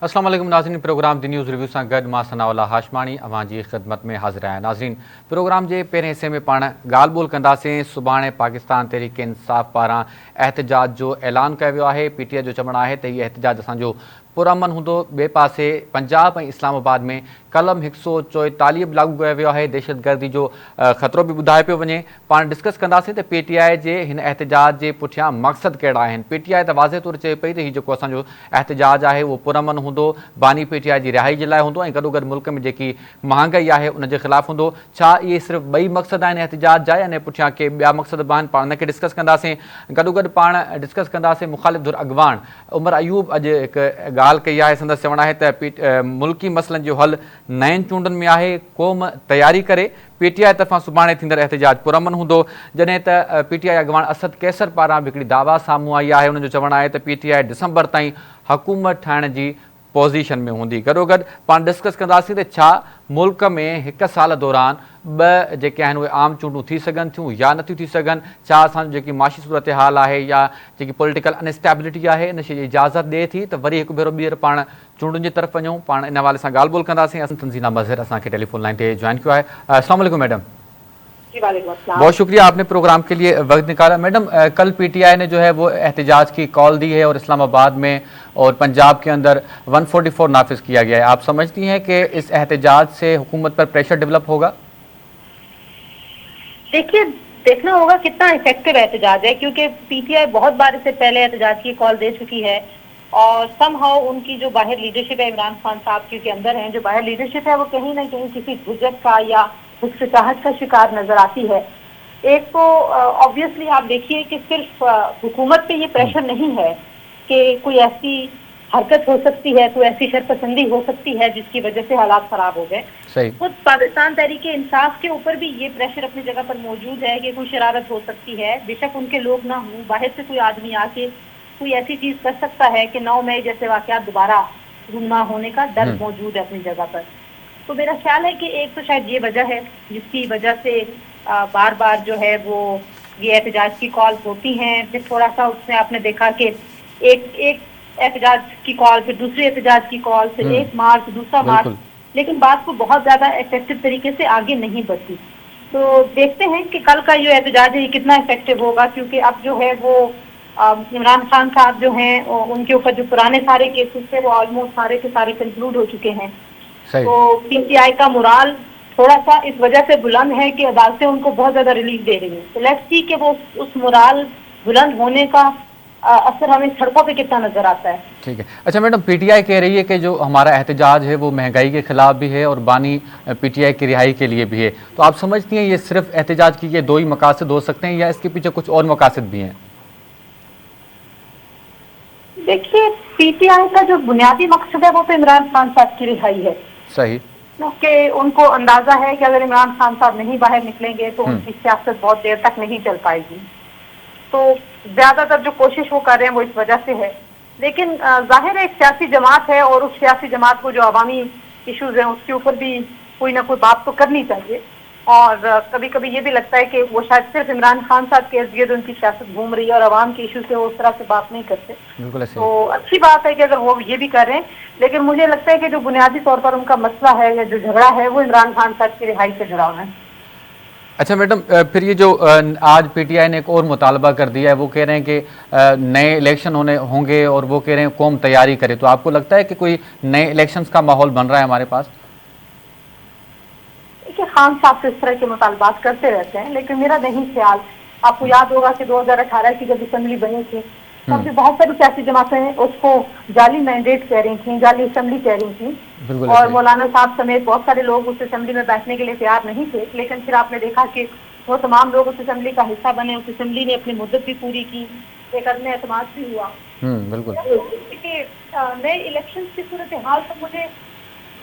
अस्सलाम वालेकुम नाज़रीन, प्रोग्राम दी न्यूज़ रिव्यू सां गॾु मां सनाउल्लाह हाशमाणी अवां जी ख़िदमत में हाज़िर आहियां। नाज़रीन, प्रोग्राम जे पहिरें हिसे में पाण ॻाल्हि ॿोल कंदासीं। सुभाणे पाकिस्तान तहरीक इंसाफ़ पारां एहतजाज जो ऐलान कयो वियो आहे। पीटीआई जो चवणु आहे त हीउ एहतजाज असांजो पुरअमन हूंदो। ॿिए पासे पंजाब ऐं इस्लामाबाद में कलम 144 बि लागू कयो वियो आहे। दहशतगर्दी जो ख़तरो बि ॿुधाए पियो वञे। पाण डिस्कस कंदासीं त पीटीआई जे हिन एहतजाज जे पुठियां मक़सदु कहिड़ा आहिनि। पीटीआई त वाज़े तौरु चए पई त हीउ जेको असांजो एहतजाज आहे उहो पुरअमन हूंदो, बानी पीटीआई जी रिहाई जे लाइ हूंदो ऐं गॾोगॾु मुल्क में जेकी महांगाई आहे उन जे ख़िलाफ़ हूंदो। छा इहे सिर्फ़ु ॿई मक़सद आहिनि एहतजाज जा, यानी पुठियां के ॿिया मक़सद बि आहिनि? पाण उनखे डिस्कस कंदासीं। गॾोगॾु पाण डिस्कस कंदासीं मुख़ालिफ़ धुर अॻवान उमर अयूब अॼु हिकु ॻाल्हि कई आहे। संदसि चवणु आहे त मुल्की मसइलनि जो हल नयनि चूंडनि में आहे। क़ौम तयारी करे, पीटीआई तरफ़ां सुभाणे थींदड़ एहतजाज पुरअमन हूंदो। जॾहिं त पीटीआई अॻवान असद कैसर पारां बि हिकिड़ी दावा साम्हूं आई आहे। उनजो चवणु आहे त पीटीआई डिसंबर ताईं हुकूमत ठाहिण जी पोज़ीशन में हूंदी। गॾोगॾु पाण डिस्कस कंदासीं त छा मुल्क में हिकु साल दौरान ॿ जेके आहिनि उहे आम चूंडूं थी सघनि थियूं या नथियूं थी सघनि। छा असांजो जेकी माशी सूरत हाल आहे या जेकी पॉलिटिकल अनस्टेबिलिटी आहे इन शइ जी इजाज़त ॾिए थी त वरी हिकु भेरो ॿीहर पाण चूंडुनि जी तरफ़ वञूं। पाण इन हवाले सां ॻाल्हि ॿोल कंदासीं। तंज़ीना मज़हर असांखे टेलीफोन लाइन ते जॉइन कयो आहे। अस्सलाम वालेकुम मैडम। बहुत शुक्रिया, आपने प्रोग्राम के लिए वक्त निकाला। मैडम, कल पीटीआई ने जो है वो एहतजाज की कॉल दी है और इस्लामाबाद में और पंजाब के अंदर 144 नाफिज किया गया है। आप समझती हैं कि इस एहतजाज से हुकूमत पर प्रेशर डेवलप होगा? देखिए, देखना होगा कितना इफेक्टिव एहतजाज है, क्योंकि पीटीआई बहुत बार इससे पहले एहतजाज की कॉल दे चुकी है और समहाउ उनकी जो बाहर लीडरशिप है, इमरान खान साहब के हुकूमत है, जो बाहर लीडरशिप है वो कहीं ना कहीं किसी झुझक का या हिचकिचाहट का शिकार नजर आती है। एक तो ऑब्वियसली आप देखिए कि सिर्फ हुकूमत पे ये प्रेशर नहीं है कि कोई ऐसी हरकत हो सकती है, कोई ऐसी शरपसंदी हो सकती है जिसकी वजह से हालात खराब हो गए। खुद पाकिस्तान तहरीक इंसाफ के ऊपर भी ये प्रेशर अपनी जगह पर मौजूद है कि कोई शरारत हो सकती है। बेशक उनके लोग ना हों, बाहर से कोई आदमी आके कोई ऐसी चीज कर सकता है कि 9 मई जैसे वाकयात दोबारा रूनुमा होने का डर मौजूद है अपनी जगह पर। तो मेरा ख्याल है कि एक तो शायद ये वजह है जिसकी वजह से बार बार जो है वो ये एहतजाज की कॉल होती हैं। फिर थोड़ा सा उसमें आपने देखा कि एक एहतजाज की कॉल, फिर दूसरी एहतजाज की कॉल, फिर एक मार्च, दूसरा मार्च, लेकिन बात को बहुत ज्यादा इफेक्टिव तरीके से आगे नहीं बढ़ती। तो देखते हैं कि कल का ये एहतजाज है ये कितना इफेक्टिव होगा, क्योंकि अब जो है वो इमरान खान साहब जो हैं उनके ऊपर जो पुराने सारे केसेस थे वो ऑलमोस्ट सारे के सारे कंक्लूड हो चुके हैं। तो पीटीआई का मोराल थोड़ा सा इस वजह से बुलंद है कि अदालतें उनको बहुत ज्यादा रिलीफ दे रही हैं। तो लेट्स सी कि वो उस मोराल बुलंद होने का असर हमें सड़कों पे कितना नजर आता है। ठीक है। अच्छा मैडम, पीटीआई कह रही है कि जो हमारा एहतजाज है वो महंगाई के खिलाफ भी है और बानी पीटीआई की रिहाई के लिए भी है। तो आप समझती हैं ये सिर्फ एहतजाज की ये दो ही मकासद हो सकते हैं या इसके पीछे कुछ और मकासद भी हैं? देखिए, पीटीआई का जो बुनियादी मकसद है वो तो इमरान खान साहब की रिहाई है। सही। क्योंकि उनको अंदाजा है कि अगर इमरान खान साहब नहीं बाहर निकलेंगे तो उनकी सियासत बहुत देर तक नहीं चल पाएगी। तो ज्यादातर जो कोशिश वो कर रहे हैं वो इस वजह से है। लेकिन जाहिर है एक सियासी जमात है और उस सियासी जमात को जो अवामी इश्यूज हैं उसके ऊपर भी कोई ना कोई बात तो करनी चाहिए। और कभी कभी ये भी लगता है कि वो शायद सिर्फ इमरान खान साहब के इर्द गिर्द उनकी सियासत घूम रही है और अवाम के इशू से वो उस तरह से बात नहीं करते। तो अच्छी बात है कि अगर वो ये भी कर रहे हैं, लेकिन मुझे लगता है कि जो बुनियादी तौर पर उनका मसला है या जो झगड़ा है वो इमरान खान साहब की रिहाई से जुड़ा हुआ है। अच्छा मैडम, फिर ये जो आज पीटीआई ने एक और मुतालबा कर दिया है, वो कह रहे हैं कि नए इलेक्शन होंगे और वो कह रहे हैं कौम तैयारी करे। तो आपको लगता है कि कोई नए इलेक्शंस का माहौल बन रहा है हमारे पास? देखिए, खान साहब तो इस तरह के मुतालबात करते रहते हैं, लेकिन मेरा नहीं ख्याल। आपको याद होगा कि 2018 की जब असेंबली बनी थी तब भी बहुत सारी सियासी जमातें उसको जाली मैंडेट कह रही थी, जाली असेंबली कह रही थी और मौलाना साहब समेत बहुत सारे लोग उस असेंबली में बैठने के लिए तैयार नहीं थे। लेकिन फिर आपने देखा कि वो तमाम लोग उस असेंबली का हिस्सा बने, उस असेंबली ने अपनी मुद्दत भी पूरी की, एक अदम एतमाद भी हुआ। बिल्कुल। नए इलेक्शन की सूरत हाल तो मुझे,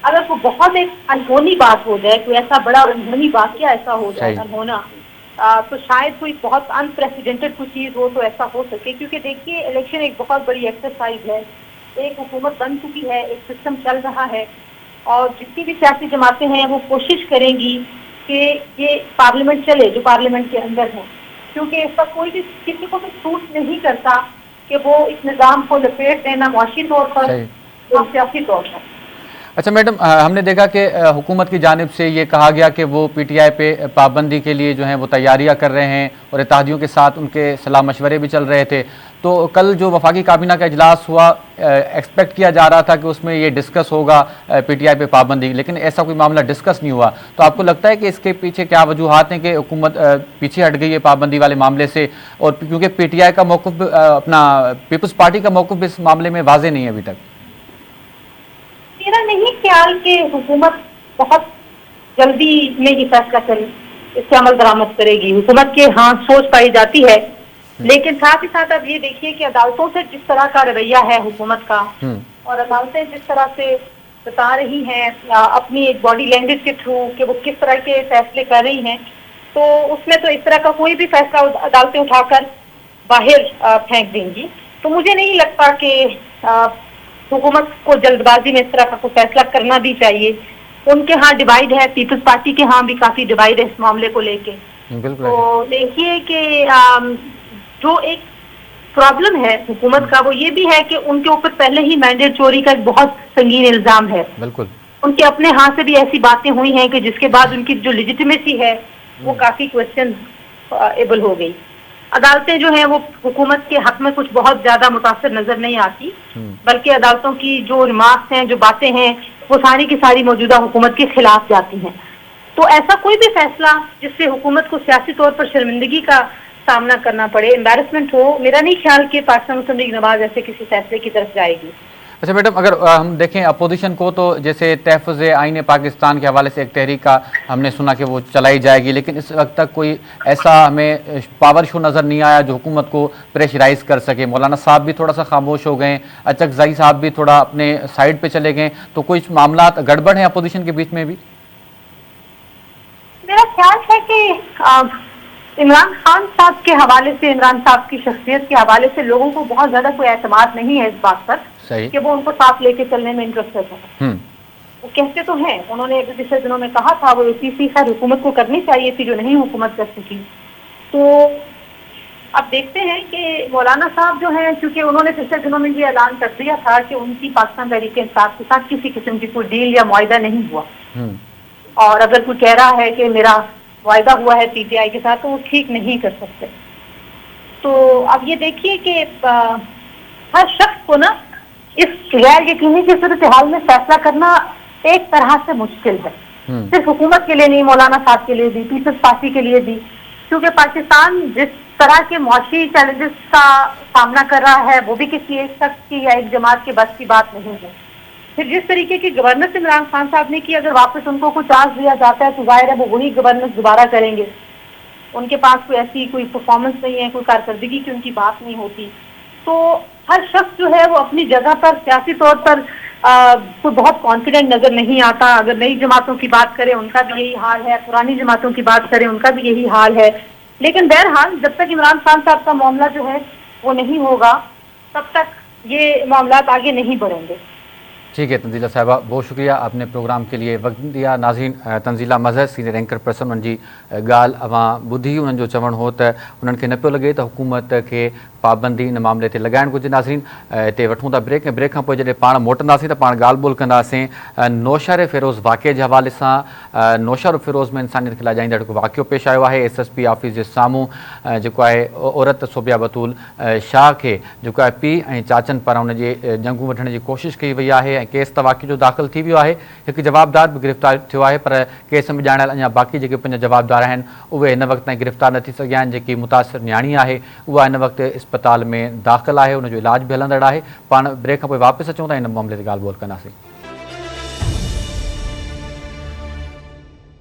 अगर कोई बहुत एक अनहोनी बात हो जाए, कोई ऐसा बड़ा अनहोनी वाकया ऐसा हो जाए अनहोना, तो शायद कोई बहुत अनप्रेसिडेंटेड कोई चीज हो तो ऐसा हो सके। क्योंकि देखिए, इलेक्शन एक बहुत बड़ी एक्सरसाइज है, एक हुकूमत बन चुकी है, एक सिस्टम चल रहा है और जितनी भी सियासी जमातें हैं वो कोशिश करेंगी कि ये पार्लियामेंट चले जो पार्लियामेंट के अंदर है, क्योंकि इसका कोई भी किसी को भी सूट नहीं करता कि वो इस निज़ाम को लपेट देना मुआशी तौर पर सियासी तौर पर। अच्छा मैडम, हमने देखा कि हुकूमत की जानिब से ये कहा गया कि वो पीटीआई पे पाबंदी के लिए जो है वो तैयारियां कर रहे हैं और इत्तेहादियों के साथ उनके सलाह मशवरे भी चल रहे थे। तो कल जो वफाकी काबीना का इजलास हुआ, एक्सपेक्ट किया जा रहा था कि उसमें ये डिस्कस होगा पीटीआई पे पाबंदी, लेकिन ऐसा कोई मामला डिस्कस नहीं हुआ। तो आपको लगता है कि इसके पीछे क्या वजूहात हैं कि हुकूमत पीछे हट गई है पाबंदी वाले मामले से? और क्योंकि पीटीआई का मौक़िफ़, अपना पीपल्स पार्टी का मौक़िफ़ इस मामले में वाज़ेह नहीं है अभी तक। मेरा नहीं ख्याल कि हुकूमत बहुत जल्दी में ये फैसला करे, इससे अमल दरामद करेगी। हुकूमत के हाँ सोच पाई जाती है, लेकिन साथ ही साथ अब ये देखिए कि अदालतों से जिस तरह का रवैया है हुकूमत का, और अदालतें जिस तरह से बता रही हैं अपनी एक बॉडी लैंग्वेज के थ्रू कि वो किस तरह के फैसले कर रही हैं, तो उसमें तो इस तरह का कोई भी फैसला अदालतें उठाकर बाहर फेंक देंगी। तो मुझे नहीं लगता कि हुकूमत को जल्दबाजी में इस तरह का कोई फैसला करना भी चाहिए। उनके यहाँ डिवाइड है, पीपल्स पार्टी के यहाँ भी काफी डिवाइड है इस मामले को लेके। तो देखिए कि जो एक प्रॉब्लम है हुकूमत का वो ये भी है कि उनके ऊपर पहले ही मैंडेट चोरी का एक बहुत संगीन इल्जाम है। बिल्कुल, उनके अपने हाथ से भी ऐसी बातें हुई हैं कि जिसके बाद उनकी जो लेजिटिमेसी है वो काफी क्वेश्चन एबल हो गई। अदालतें जो हैं वो हुकूमत के हक में कुछ बहुत ज्यादा मुतासिर नजर नहीं आती, बल्कि अदालतों की जो रिमार्क्स हैं, जो बातें हैं, वो सारी की सारी मौजूदा हुकूमत के खिलाफ जाती हैं। तो ऐसा कोई भी फैसला जिससे हुकूमत को सियासी तौर पर शर्मिंदगी का सामना करना पड़े, एम्बैरसमेंट हो, मेरा नहीं ख्याल कि पाकिस्तान मुस्लिम लीग नवाज ऐसे किसी फैसले की तरफ जाएगी। अच्छा मैडम, अगर हम देखें अपोजिशन को, तो जैसे तहफ़्फ़ुज़ आईन पाकिस्तान के हवाले से एक तहरीक का हमने सुना कि वो चलाई जाएगी, लेकिन इस वक्त तक कोई ऐसा हमें पावर शो नज़र नहीं आया जो हुकूमत को प्रेशराइज कर सके। मौलाना साहब भी थोड़ा सा खामोश हो गए, अचकज़ई साहब भी थोड़ा अपने साइड पे चले गए। तो कुछ मामला गड़बड़ हैं अपोजिशन के बीच में भी? मेरा ख्याल है कि इमरान खान साहब के हवाले से, इमरान साहब की शख्सियत के हवाले से लोगों को बहुत ज्यादा कोई एतमाद नहीं है इस बात पर कि वो उनको साथ लेके चलने में इंटरेस्टेड है। वो कहते तो हैं, उन्होंने पिछले दिनों में कहा था वो ACC खैर हुकूमत को करनी चाहिए थी जो नहीं हुकूमत कर सकी। तो अब देखते हैं कि मौलाना साहब जो हैं, क्योंकि उन्होंने पिछले दिनों में ये ऐलान कर दिया था कि उनकी पाकिस्तान तहरीक-ए-इंसाफ के साथ किसी किस्म की कोई डील या मुआहिदा नहीं हुआ, और अगर कोई कह रहा है कि मेरा वायदा हुआ है PTI के साथ, तो वो ठीक नहीं कर सकते। तो अब ये देखिए कि हर शख्स को ना इस गैर यकीनी की सूरत हाल में फैसला करना एक तरह से मुश्किल है, सिर्फ हुकूमत के लिए नहीं, मौलाना साहब के लिए भी, पीपल्स पार्टी के लिए भी, क्योंकि पाकिस्तान जिस तरह के मौशी चैलेंजेस का सामना कर रहा है वो भी किसी एक शख्स की या एक जमात के बस की बात नहीं है। फिर जिस तरीके की गवर्नेंस इमरान खान साहब ने की, अगर वापस उनको कोई चांस दिया जाता है तो जाहिर है वो वही गवर्नेंस दोबारा करेंगे। उनके पास कोई ऐसी कोई परफॉर्मेंस नहीं है, कोई कारकर्दगी की उनकी बात नहीं होती। तो हर शख्स जो है वो अपनी जगह पर सियासी तौर पर कोई बहुत कॉन्फिडेंट नजर नहीं आता। अगर नई जमातों की बात करें उनका भी यही हाल है, पुरानी जमातों की बात करें उनका भी यही हाल है। लेकिन बहरहाल जब तक इमरान खान साहब का मामला जो है वो नहीं होगा, तब तक ये मामला आगे नहीं बढ़ेंगे। ठीक है तंजीला साहिबा, बहुत शुक्रिया, आपने प्रोग्राम के लिए वक्त दिया। नाज़रीन, Tanzila Mazhar senior anchor person उन जी ॻाल्हि अवां ॿुधी, उन्हनि जो चवणु हो त उन्हनि खे न पियो लॻे त हुकूमत खे पाबंदी इन मामले ते लॻाइणु घुरिजे। नाज़रीन, हिते वठूं था ब्रेक, ऐं ब्रेक खां पोइ जॾहिं पाण मोटंदासीं त पाण ॻाल्हि ॿोल कंदासीं नौशर फ़िरोज़ वाक़े जे हवाले सां। नौशर फ़िरोज़ में इंसानियत खे लाॼाईंदड़ हिकु वाक़ियो पेश आयो आहे। SSP ऑफिस जे साम्हूं जेको आहे औरत सोबिया बतूल शाह खे जेको आहे पीउ ऐं चाचनि पारां हुनजे जंगू वठण जी कोशिशि कई वई आहे, ऐं केस त वाक़े जो दाख़िल थी वियो आहे। हिकु जवाबदार बि गिरफ़्तार थियो आहे, पर केस में ॼाणायल अञा बाक़ी जेके 5 जवाबदार आहिनि उहे हिन वक़्त ताईं गिरफ़्तार न थी सघिया आहिनि। जेकी मुतासिर न्याणी आहे उहा हिन वक़्तु इस्पताल में दाख़िल आहे, हुनजो इलाज बि हलंदड़ आहे। पाण ब्रेक खां पोइ वापसि अचूं था, हिन मामले ते ॻाल्हि ॿोल कंदासीं।